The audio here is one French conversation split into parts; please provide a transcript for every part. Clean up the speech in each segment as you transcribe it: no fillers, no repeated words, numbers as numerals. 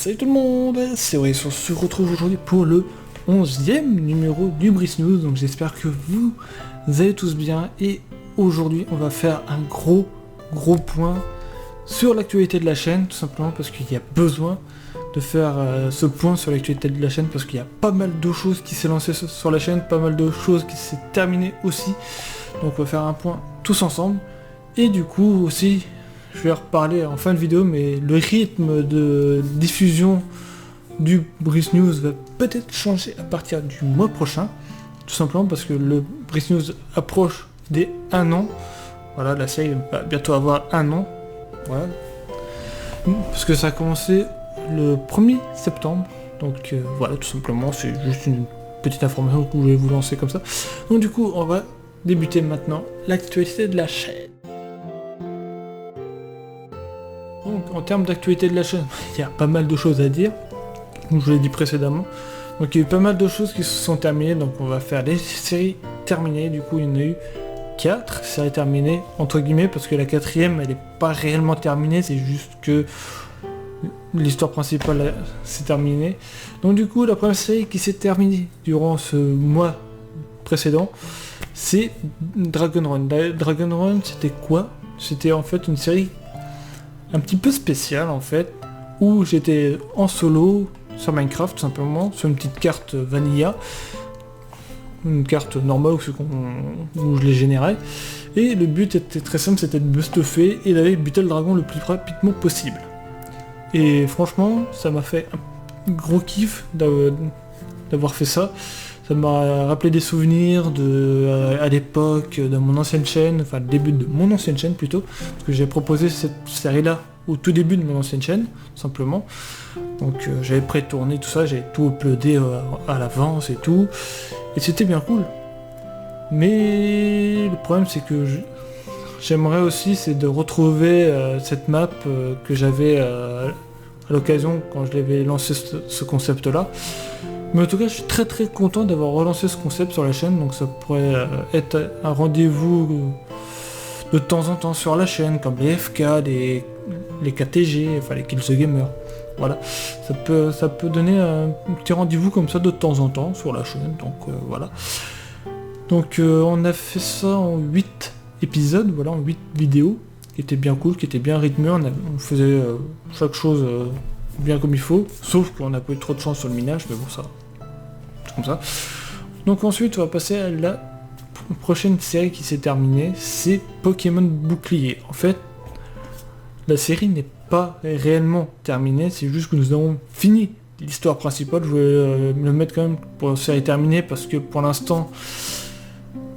Salut tout le monde, c'est vrai, on se retrouve aujourd'hui pour le 11e numéro du Brice News, donc j'espère que vous allez tous bien, et aujourd'hui on va faire un gros point sur l'actualité de la chaîne, tout simplement parce qu'il y a besoin de faire ce point sur l'actualité de la chaîne, parce qu'il y a pas mal de choses qui s'est lancées sur la chaîne, pas mal de choses qui s'est terminées aussi, donc on va faire un point tous ensemble, et du coup aussi... Je vais reparler en fin de vidéo, mais le rythme de diffusion du Brice News va peut-être changer à partir du mois prochain, tout simplement parce que le Brice News approche des 1 an. Voilà, la série va bientôt avoir 1 an. Voilà. Parce que ça a commencé le 1er septembre. Donc voilà, tout simplement, c'est juste une petite information que je voulais vous lancer comme ça. Donc du coup, on va débuter maintenant l'actualité de la chaîne. Donc en termes d'actualité de la chaîne, il y a pas mal de choses à dire, comme je vous l'ai dit précédemment. Donc il y a eu pas mal de choses qui se sont terminées, donc on va faire les séries terminées. Du coup il y en a eu 4 séries terminées, entre guillemets, parce que la 4ème elle n'est pas réellement terminée, c'est juste que l'histoire principale s'est terminée. Donc du coup la première série qui s'est terminée durant ce mois précédent, c'est Dragon Run. Dragon Run c'était quoi? C'était en fait une série un petit peu spécial en fait, où j'étais en solo sur Minecraft tout simplement, sur une petite carte vanilla, une carte normale où je les générais, et le but était très simple, c'était de me stuffer et d'aller buter le dragon le plus rapidement possible. Et franchement, ça m'a fait un gros kiff d'avoir fait ça. Ça m'a rappelé des souvenirs à l'époque de mon ancienne chaîne, enfin le début de mon ancienne chaîne plutôt, parce que j'ai proposé cette série-là au tout début de mon ancienne chaîne, simplement. Donc j'avais pré-tourné tout ça, j'avais tout uploadé à l'avance et tout, et c'était bien cool. Mais le problème c'est que j'aimerais aussi c'est de retrouver cette map que j'avais à l'occasion quand je l'avais lancé ce concept-là. Mais en tout cas, je suis très content d'avoir relancé ce concept sur la chaîne, donc ça pourrait être un rendez-vous de temps en temps sur la chaîne, comme les FK, les KTG, enfin les Kill the Gamer. Voilà, ça peut donner un petit rendez-vous comme ça de temps en temps sur la chaîne, donc voilà. Donc on a fait ça en 8 épisodes, voilà, en 8 vidéos, qui étaient bien cool, qui étaient bien rythmées, on faisait chaque chose bien comme il faut, sauf qu'on n'a pas eu trop de chance sur le minage, mais bon ça... comme ça. Donc ensuite on va passer à la prochaine série qui s'est terminée, c'est Pokémon Bouclier. En fait, la série n'est pas réellement terminée, c'est juste que nous avons fini l'histoire principale. Je voulais le mettre quand même pour la série terminée parce que pour l'instant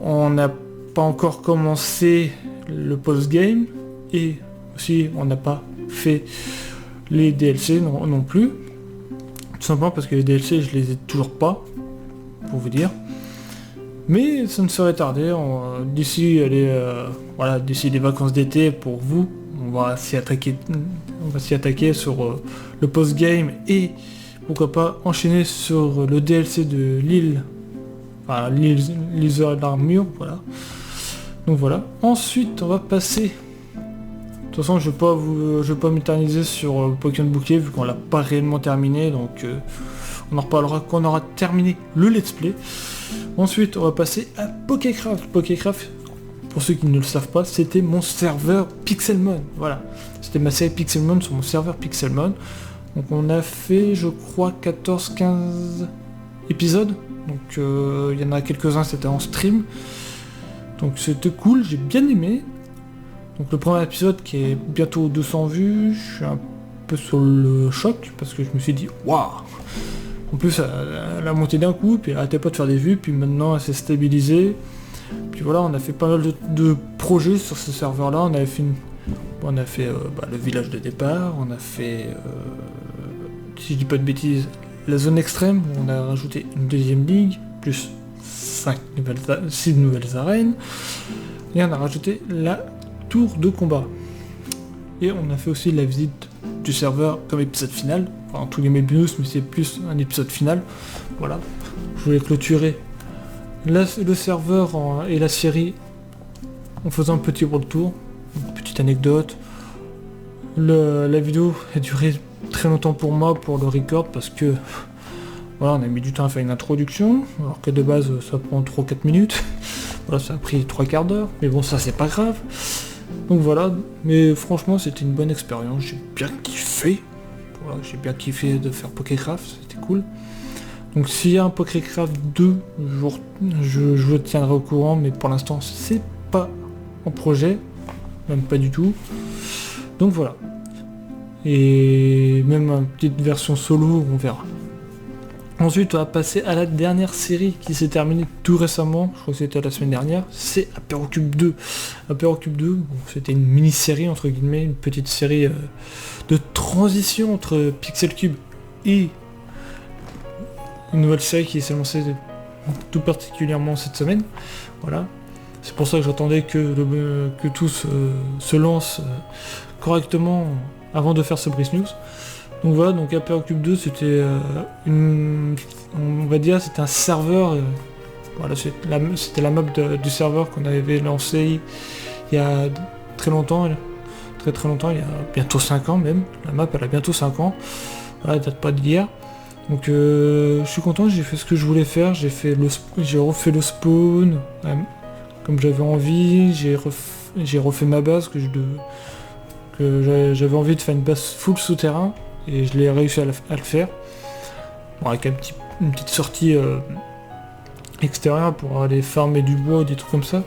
on n'a pas encore commencé le post-game et aussi on n'a pas fait les DLC non plus. Tout simplement parce que les DLC je les ai toujours pas, pour vous dire. Mais ça ne serait tardé, d'ici les vacances d'été pour vous, on va s'y attaquer sur le post-game et pourquoi pas enchaîner sur le DLC de l'île, enfin l'Ether d'Armure, voilà. Donc voilà. Ensuite on va passer. De toute façon je vais pas m'éterniser sur Pokémon Bouclier vu qu'on l'a pas réellement terminé, donc on en reparlera quand on aura terminé le let's play. Ensuite, on va passer à Pokécraft. Pokécraft, pour ceux qui ne le savent pas, c'était mon serveur Pixelmon. Voilà, c'était ma série Pixelmon sur mon serveur Pixelmon. Donc on a fait, je crois, 14-15 épisodes. Donc il y en a quelques-uns, c'était en stream. Donc c'était cool, j'ai bien aimé. Donc le premier épisode qui est bientôt 200 vues, je suis un peu sur le choc parce que je me suis dit waouh. En plus elle a monté d'un coup, puis elle arrêtait pas de faire des vues, puis maintenant elle s'est stabilisée. Puis voilà, on a fait pas mal de projets sur ce serveur là, on a fait le village de départ, on a fait, si je dis pas de bêtises, la zone extrême, où on a rajouté une deuxième ligue, plus 6 nouvelles arènes, et on a rajouté la tour de combat. Et on a fait aussi la visite du serveur comme épisode final, enfin tous les bonus, mais c'est plus un épisode final. Voilà, je voulais clôturer le serveur et la série en faisant un petit retour, une petite anecdote. La vidéo a duré très longtemps pour moi pour le record parce que voilà, on a mis du temps à faire une introduction, alors que de base ça prend 3-4 minutes. Voilà, ça a pris 3 quarts d'heure, mais bon ça c'est pas grave. Donc voilà, mais franchement c'était une bonne expérience, j'ai bien kiffé. Voilà, j'ai bien kiffé de faire Pokécraft, c'était cool. Donc s'il y a un Pokécraft 2, je vous tiendrai au courant, mais pour l'instant c'est pas en projet, même pas du tout. Donc voilà. Et même une petite version solo, on verra. Ensuite, on va passer à la dernière série qui s'est terminée tout récemment, je crois que c'était la semaine dernière, c'est Apérocube 2. Apérocube 2, bon, c'était une mini-série, entre guillemets, une petite série de transition entre Pixel Cube et une nouvelle série qui s'est lancée tout particulièrement cette semaine. Voilà. C'est pour ça que j'attendais que tout se lance correctement avant de faire ce Brice News. Donc voilà, donc Apérocube 2 c'était on va dire c'était un serveur, voilà, c'était la map du serveur qu'on avait lancé il y a très longtemps, très longtemps, il y a bientôt 5 ans même, la map elle a bientôt 5 ans, voilà, elle date pas d'hier. Donc je suis content, j'ai fait ce que je voulais faire, j'ai refait le spawn, comme j'avais envie, j'ai refait ma base que j'avais envie de faire une base full souterrain. Et je l'ai réussi à le faire. Bon, avec une petite sortie extérieure pour aller farmer du bois ou des trucs comme ça.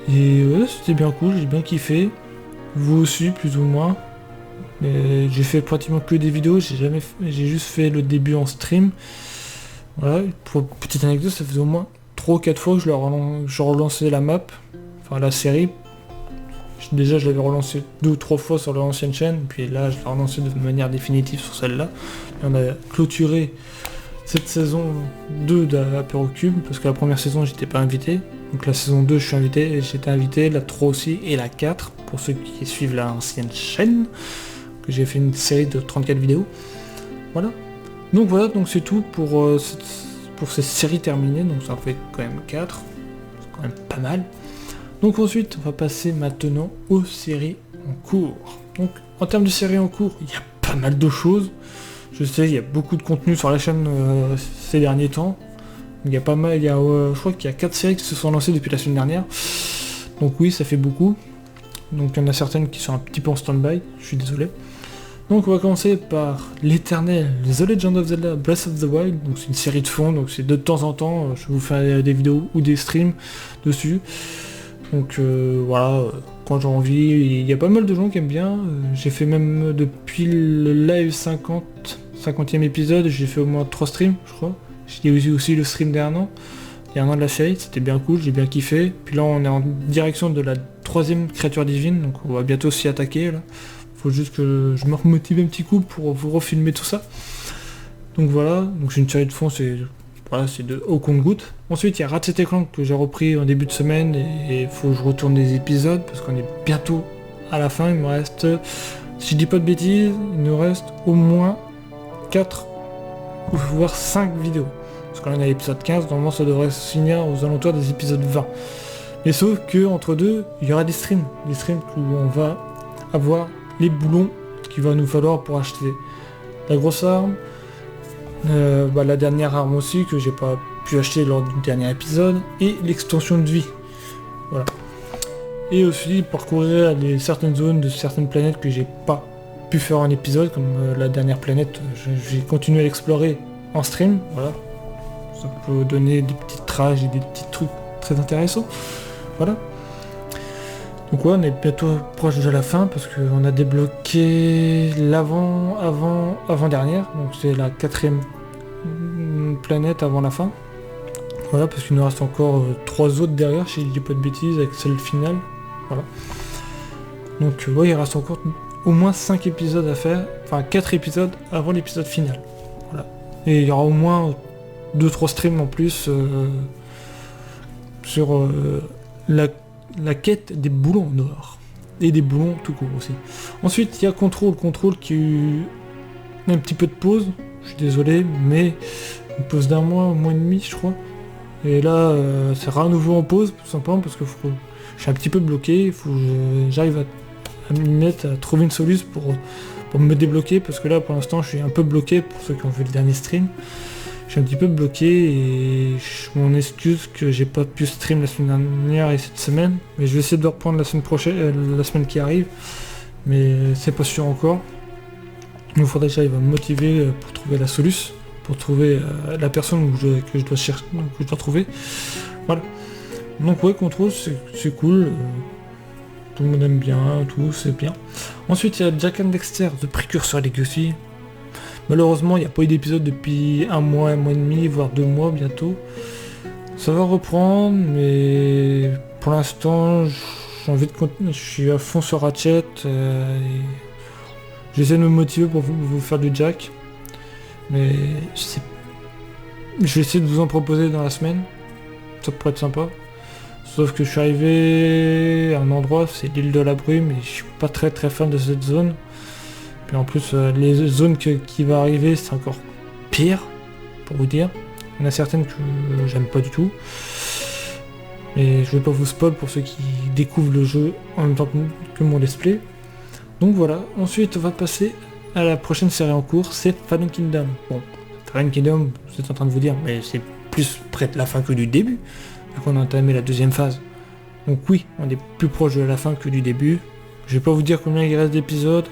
Et ouais, c'était bien cool, j'ai bien kiffé. Vous aussi, plus ou moins. Mais j'ai fait pratiquement que des vidéos, j'ai juste fait le début en stream. Voilà, pour petite anecdote, ça faisait au moins 3 ou 4 fois que je relançais la map, enfin la série. Déjà je l'avais relancé 2 ou 3 fois sur l'ancienne chaîne, puis là je l'ai relancé de manière définitive sur celle-là. Et on a clôturé cette saison 2 d'Apérocube, parce que la première saison j'étais pas invité, donc la saison 2 je suis invité, et j'étais invité, la 3 aussi, et la 4, pour ceux qui suivent l'ancienne chaîne, que j'ai fait une série de 34 vidéos. Voilà. Donc voilà, donc c'est tout pour cette série terminée, donc ça en fait quand même 4, c'est quand même pas mal. Donc ensuite, on va passer maintenant aux séries en cours. Donc en termes de séries en cours, il y a pas mal de choses. Je sais, il y a beaucoup de contenu sur la chaîne ces derniers temps. Il y a pas mal, je crois qu'il y a 4 séries qui se sont lancées depuis la semaine dernière. Donc oui, ça fait beaucoup. Donc il y en a certaines qui sont un petit peu en stand-by, je suis désolé. Donc on va commencer par l'éternel The Legend of Zelda Breath of the Wild. Donc c'est une série de fond, donc c'est de temps en temps, je vous fais des vidéos ou des streams dessus. Donc voilà, quand j'ai envie, il y a pas mal de gens qui aiment bien. J'ai fait même depuis le live 50e épisode, j'ai fait au moins 3 streams, je crois. J'ai eu aussi le stream d'un an, il y a un an de la série, c'était bien cool, j'ai bien kiffé. Puis là on est en direction de la 3e créature divine, donc on va bientôt s'y attaquer là. Faut juste que je me remotive un petit coup pour vous refilmer tout ça. Donc voilà, donc c'est une série de fond, c'est de haut compte-goutte. Ensuite, il y a Ratchet & Clank que j'ai repris en début de semaine et il faut que je retourne des épisodes parce qu'on est bientôt à la fin. Il me reste, si je dis pas de bêtises, il nous reste au moins 4 ou voire 5 vidéos. Parce qu'on est à l'épisode 15, normalement ça devrait se finir aux alentours des épisodes 20. Mais sauf que entre deux, il y aura des streams où on va avoir les boulons qu'il va nous falloir pour acheter la grosse arme. La dernière arme aussi que j'ai pas pu acheter lors du dernier épisode et l'extension de vie, voilà. Et aussi parcourir certaines zones de certaines planètes que j'ai pas pu faire en épisode, comme la dernière planète, j'ai continué à l'explorer en stream, voilà. Ça peut donner des petites trages et des petits trucs très intéressants, voilà. Donc ouais, on est bientôt proche de la fin parce qu'on a débloqué l'avant-dernière, donc c'est la 4e planète avant la fin. Voilà, parce qu'il nous reste encore 3 autres derrière, si je dis pas de bêtises, avec celle finale. Voilà. Donc ouais, il reste encore au moins 5 épisodes à faire, enfin 4 épisodes avant l'épisode final. Voilà. Et il y aura au moins 2-3 streams en plus sur la quête des boulons noirs. Et des boulons tout court aussi. Ensuite, il y a Control qui a eu un petit peu de pause. Je suis désolé, mais une pause d'un mois et demi, je crois. Et là, c'est à nouveau en pause, tout simplement, parce que je suis un petit peu bloqué. Il faut que j'arrive à m'y mette à trouver une solution pour me débloquer, parce que là pour l'instant je suis un peu bloqué, pour ceux qui ont vu le dernier stream. Je suis un petit peu bloqué et mon excuse que j'ai pas pu stream la semaine dernière et cette semaine, mais je vais essayer de reprendre la semaine prochaine, la semaine qui arrive, mais c'est pas sûr encore. Il me faudrait déjà me motiver pour trouver la solution, pour trouver la personne que je dois chercher, que je dois trouver. Voilà. Donc ouais, Control c'est cool, tout le monde aime bien, tout c'est bien. Ensuite il y a Jack and Dexter, The Precursor Legacy. Malheureusement il n'y a pas eu d'épisode depuis un mois et demi, voire 2 mois bientôt. Ça va reprendre, mais pour l'instant j'ai envie de continuer, je suis à fond sur Ratchet, j'essaie de me motiver pour vous faire du Jack, mais je vais essayer de vous en proposer dans la semaine, ça pourrait être sympa. Sauf que je suis arrivé à un endroit, c'est l'île de la brume, et je suis pas très fan de cette zone. Puis en plus, les zones qui va arriver, c'est encore pire, pour vous dire. Il y en a certaines que j'aime pas du tout. Et je vais pas vous spoil pour ceux qui découvrent le jeu en même temps que mon let's play. Donc voilà, ensuite on va passer à la prochaine série en cours, c'est Fallen Kingdom. Bon, Fallen Kingdom, vous êtes en train de vous dire, mais c'est plus près de la fin que du début. Qu'on a entamé la deuxième phase. Donc oui, on est plus proche de la fin que du début. Je vais pas vous dire combien il reste d'épisodes.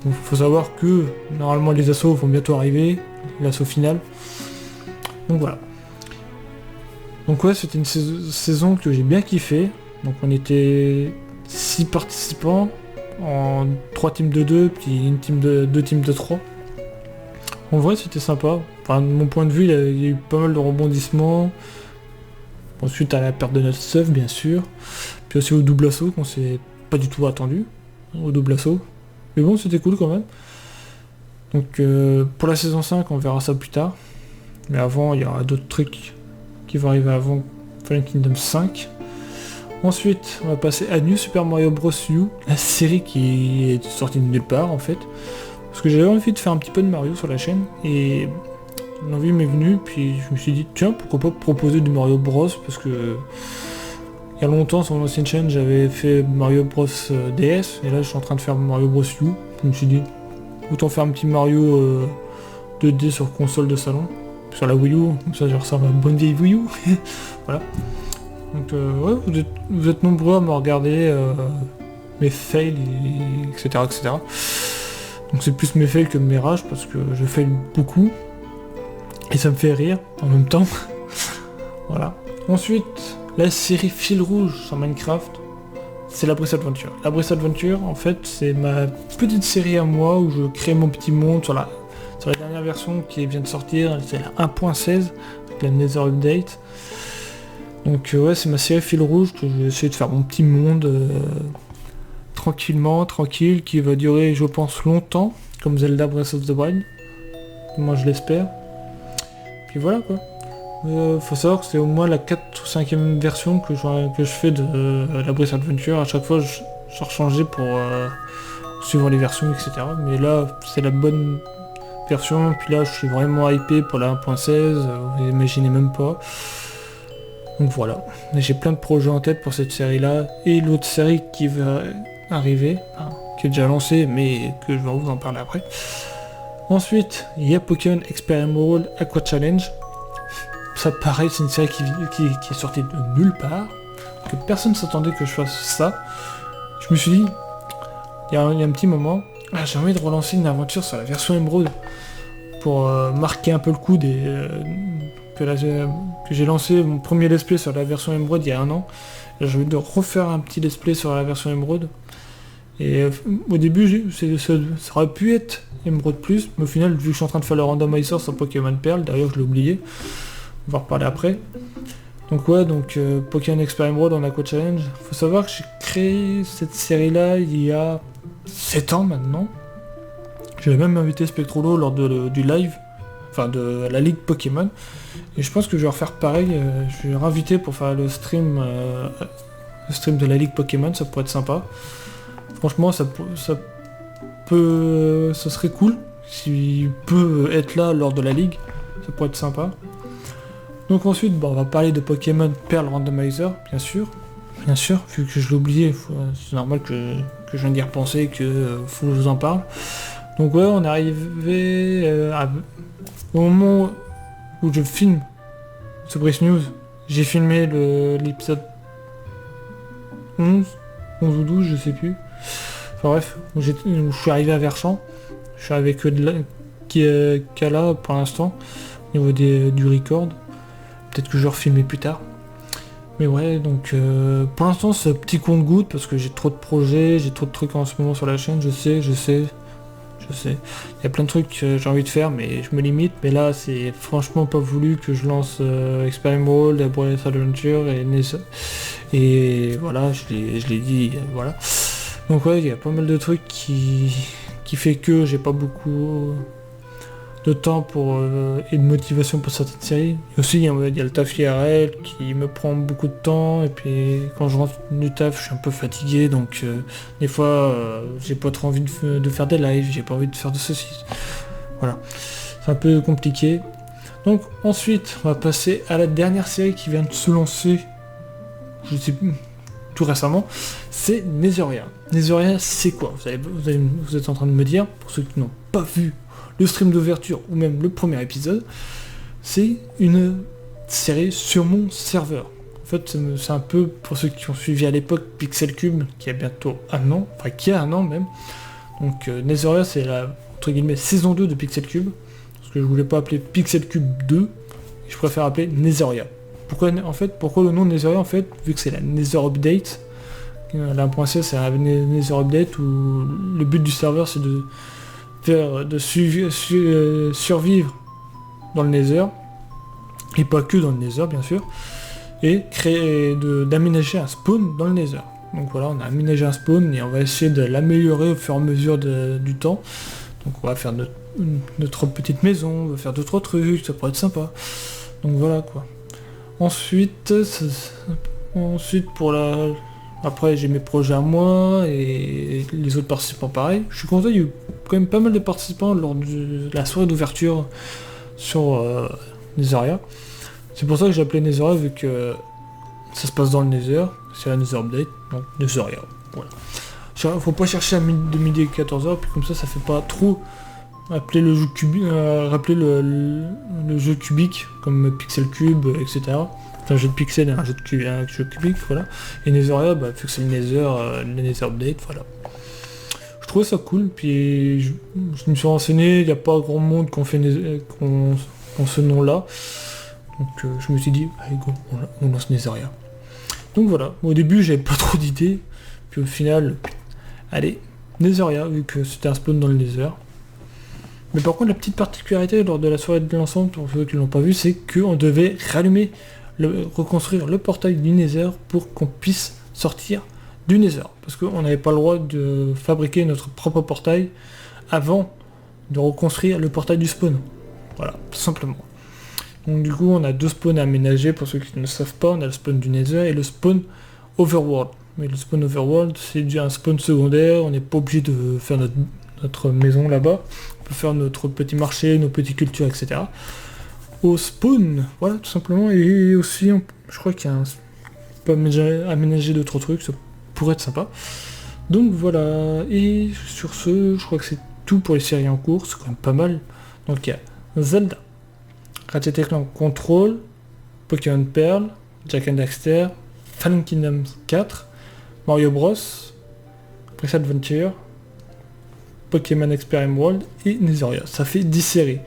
Il faut savoir que normalement les assauts vont bientôt arriver, l'assaut final. Donc voilà. Donc ouais, c'était une saison que j'ai bien kiffé. Donc on était 6 participants en 3 teams de 2, puis une team de 2 teams de 3. En vrai c'était sympa. Enfin, de mon point de vue, il y a eu pas mal de rebondissements. Ensuite à la perte de notre stuff bien sûr. Puis aussi au double assaut qu'on s'est pas du tout attendu. Au double assaut. Mais bon, c'était cool quand même. Donc pour la saison 5, on verra ça plus tard. Mais avant, il y aura d'autres trucs qui vont arriver avant Fallen Kingdom 5. Ensuite, on va passer à New Super Mario Bros. U, la série qui est sortie de nulle part en fait. Parce que j'avais envie de faire un petit peu de Mario sur la chaîne. Et l'envie m'est venue, puis je me suis dit, tiens, pourquoi pas proposer du Mario Bros. Parce que il y a longtemps, sur mon ancienne chaîne, j'avais fait Mario Bros DS. Et là, je suis en train de faire Mario Bros U. Je me suis dit, autant faire un petit Mario 2D sur console de salon. Sur la Wii U, comme ça je ressemble à une bonne vieille Wii U. Voilà. Donc ouais, vous êtes nombreux à me regarder mes fails, etc. Donc c'est plus mes fails que mes rages parce que je fail beaucoup. Et ça me fait rire en même temps. Voilà. Ensuite, la série Fil Rouge sur Minecraft, c'est la Brice Adventure. La Brice Adventure, en fait, c'est ma petite série à moi où je crée mon petit monde sur la dernière version qui vient de sortir, c'est la 1.16, avec la Nether Update. Donc ouais, c'est ma série Fil Rouge que je vais essayer de faire mon petit monde tranquille, qui va durer, je pense, longtemps, comme Zelda Breath of the Wild. Moi, je l'espère. Puis voilà, quoi. Faut savoir que c'est au moins la 4 ou 5e version que je fais de la Brice Adventure. À chaque fois, je rechangeais pour suivre les versions, etc. Mais là, c'est la bonne version. Puis là, je suis vraiment hypé pour la 1.16. Vous imaginez même pas. Donc voilà. J'ai plein de projets en tête pour cette série-là. Et l'autre série qui va arriver, qui est déjà lancée, mais que je vais vous en parler après. Ensuite, il y a Pokémon Experimental Aqua Challenge. Ça pareil, c'est une série qui est sortie de nulle part, que personne ne s'attendait que je fasse ça. Je me suis dit, il y a un petit moment, j'ai envie de relancer une aventure sur la version Emerald pour marquer un peu le coup que j'ai lancé mon premier let's play sur la version Emerald il y a 1 an. J'ai envie de refaire un petit let's play sur la version Emerald. Et au début, ça aurait pu être Emerald Plus, mais au final, vu que je suis en train de faire le randomizer sur Pokémon Pearl, d'ailleurs je l'ai oublié, on va en reparler après. Donc ouais, Pokémon Experimental en Aqua Challenge. Faut savoir que j'ai créé cette série-là il y a 7 ans maintenant. J'avais même invité Spectrolo lors du live, enfin de la Ligue Pokémon. Et je pense que je vais refaire pareil, je vais réinviter pour faire le stream de la Ligue Pokémon, ça pourrait être sympa. Franchement, ça serait cool s'il peut être là lors de la ligue, ça pourrait être sympa. Donc ensuite, on va parler de Pokémon Pearl Randomizer, bien sûr. bien sûr, vu que je l'ai oublié, c'est normal que je viens d'y repenser et que faut que je vous en parle. Donc ouais, on est arrivé au moment où je filme ce Brice News. J'ai filmé l'épisode 11 ou 12, je sais plus. Enfin bref, où je suis arrivé à Verchamp. Je suis avec Kala pour l'instant, au niveau du record. Peut-être que je vais refilmer plus tard. Mais ouais, donc pour l'instant c'est petit compte-goutte parce que j'ai trop de projets, j'ai trop de trucs en ce moment sur la chaîne, je sais. Il y a plein de trucs que j'ai envie de faire, mais je me limite. Mais là, c'est franchement pas voulu que je lance Experiment World, Breath Adventure et voilà, je l'ai dit, voilà. Donc ouais, il y a pas mal de trucs qui fait que j'ai pas beaucoup de temps et de motivation pour certaines séries. Et aussi, il y a le taf IRL qui me prend beaucoup de temps, et puis quand je rentre du taf, je suis un peu fatigué, donc des fois, j'ai pas trop envie de faire des lives, j'ai pas envie de faire de ceci. Voilà, c'est un peu compliqué. Donc ensuite, on va passer à la dernière série qui vient de se lancer, je sais plus, tout récemment, c'est Netheria. Netheria, c'est quoi ? Vous êtes en train de me dire, pour ceux qui n'ont pas vu le stream d'ouverture ou même le premier épisode, c'est une série sur mon serveur. En fait, c'est un peu, pour ceux qui ont suivi à l'époque Pixel Cube, qui a bientôt un an, enfin qui a un an même. Donc Netheria, c'est la, entre guillemets, saison 2 de Pixel Cube, parce que je voulais pas appeler Pixel Cube 2, et je préfère appeler Netheria. Pourquoi le nom Netheria, en fait, vu que c'est la Nether Update, la 1.16 c'est un Nether Update où le but du serveur c'est de survivre dans le Nether, et pas que dans le Nether bien sûr, et d'aménager un spawn dans le Nether. Donc voilà, on a aménagé un spawn et on va essayer de l'améliorer au fur et à mesure du temps. Donc on va faire notre petite maison, on va faire 2-3 trucs, ça pourrait être sympa. Donc voilà quoi. Ensuite après j'ai mes projets à moi et les autres participants pareil. Je suis content, il y a eu quand même pas mal de participants lors de la soirée d'ouverture sur Netheria. C'est pour ça que j'ai appelé Netheria, vu que ça se passe dans le Nether, c'est la Nether Update, donc Netheria. Voilà. Faut pas chercher de midi à 14h, puis comme ça fait pas trop appeler le jeu rappeler le jeu cubique comme Pixel Cube, etc. Un jeu de pixels et un jeu cubique, voilà. Et Netheria, vu que c'est le Nether Update, voilà. Je trouvais ça cool, puis je me suis renseigné, il n'y a pas grand monde qui ont ce nom-là. Donc je me suis dit, allez go, on lance Netheria. Donc voilà, au début j'avais pas trop d'idées, puis au final, allez, Netheria, vu que c'était un spawn dans le Nether. Mais par contre, la petite particularité lors de la soirée de lancement, pour ceux qui ne l'ont pas vu, c'est qu'on devait reconstruire le portail du Nether pour qu'on puisse sortir du Nether. Parce qu'on n'avait pas le droit de fabriquer notre propre portail avant de reconstruire le portail du spawn. Voilà, tout simplement. Donc du coup, on a 2 spawns à aménager, pour ceux qui ne savent pas, on a le spawn du Nether et le spawn Overworld. Mais le spawn Overworld, c'est un spawn secondaire, on n'est pas obligé de faire notre maison là-bas. On peut faire notre petit marché, nos petites cultures, etc. Au spawn, voilà, tout simplement. Et aussi, je crois qu'il y a on peut aménager d'autres trucs, ça pourrait être sympa. Donc voilà, et sur ce, je crois que c'est tout pour les séries en cours, c'est quand même pas mal. Donc il y a Zelda, Ratchet & Clank Control, Pokémon Pearl, Jak and Daxter, Fallen Kingdoms 4, Mario Bros, Breath Adventure, Pokémon Experiment World et Netheria. Ça fait 10 séries.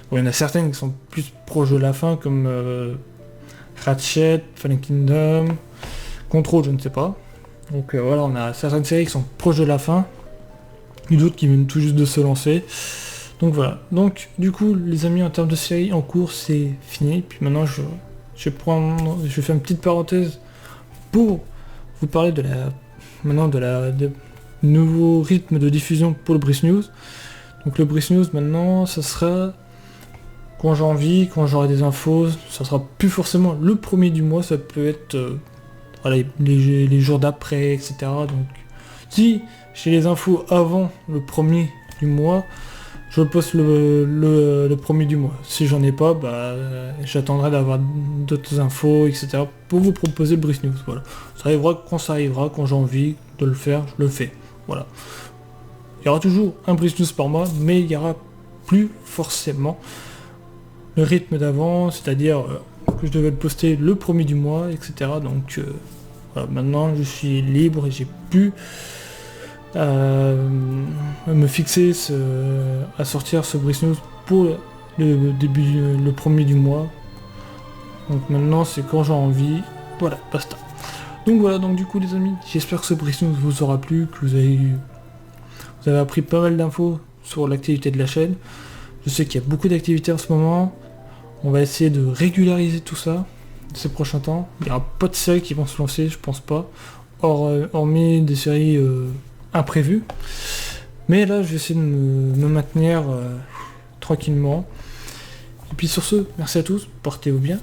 Bon, il y en a certaines qui sont plus proches de la fin, comme Ratchet, Fallen Kingdom, Control, je ne sais pas. Donc voilà, on a certaines séries qui sont proches de la fin, et d'autres qui viennent tout juste de se lancer. Donc voilà. Donc du coup, les amis, en termes de séries en cours, c'est fini. Puis maintenant, je vais faire une petite parenthèse pour vous parler de nouveau rythme de diffusion pour le Brice News. Donc le Brice News maintenant, ça sera quand j'ai envie, quand j'aurai des infos, ça sera plus forcément le premier du mois, ça peut être les jours d'après, etc. Donc si j'ai les infos avant le premier du mois, je poste le premier du mois. Si j'en ai pas, j'attendrai d'avoir d'autres infos, etc. pour vous proposer le Brice News. Voilà. Ça arrivera, quand j'ai envie de le faire, je le fais. Voilà. Il y aura toujours un Brice News par mois, mais il n'y aura plus forcément le rythme d'avant, c'est-à-dire que je devais le poster le premier du mois, etc. Donc voilà, maintenant je suis libre et j'ai pu me fixer à sortir ce Brice News pour le premier du mois. Donc maintenant c'est quand j'ai envie, voilà, basta. Donc voilà, donc du coup les amis, j'espère que ce Brice News vous aura plu, que vous avez appris pas mal d'infos sur l'activité de la chaîne. Je sais qu'il y a beaucoup d'activités en ce moment. On va essayer de régulariser tout ça ces prochains temps. Il n'y aura pas de séries qui vont se lancer, je pense pas. Hormis des séries imprévues. Mais là, je vais essayer de me maintenir tranquillement. Et puis sur ce, merci à tous, portez-vous bien.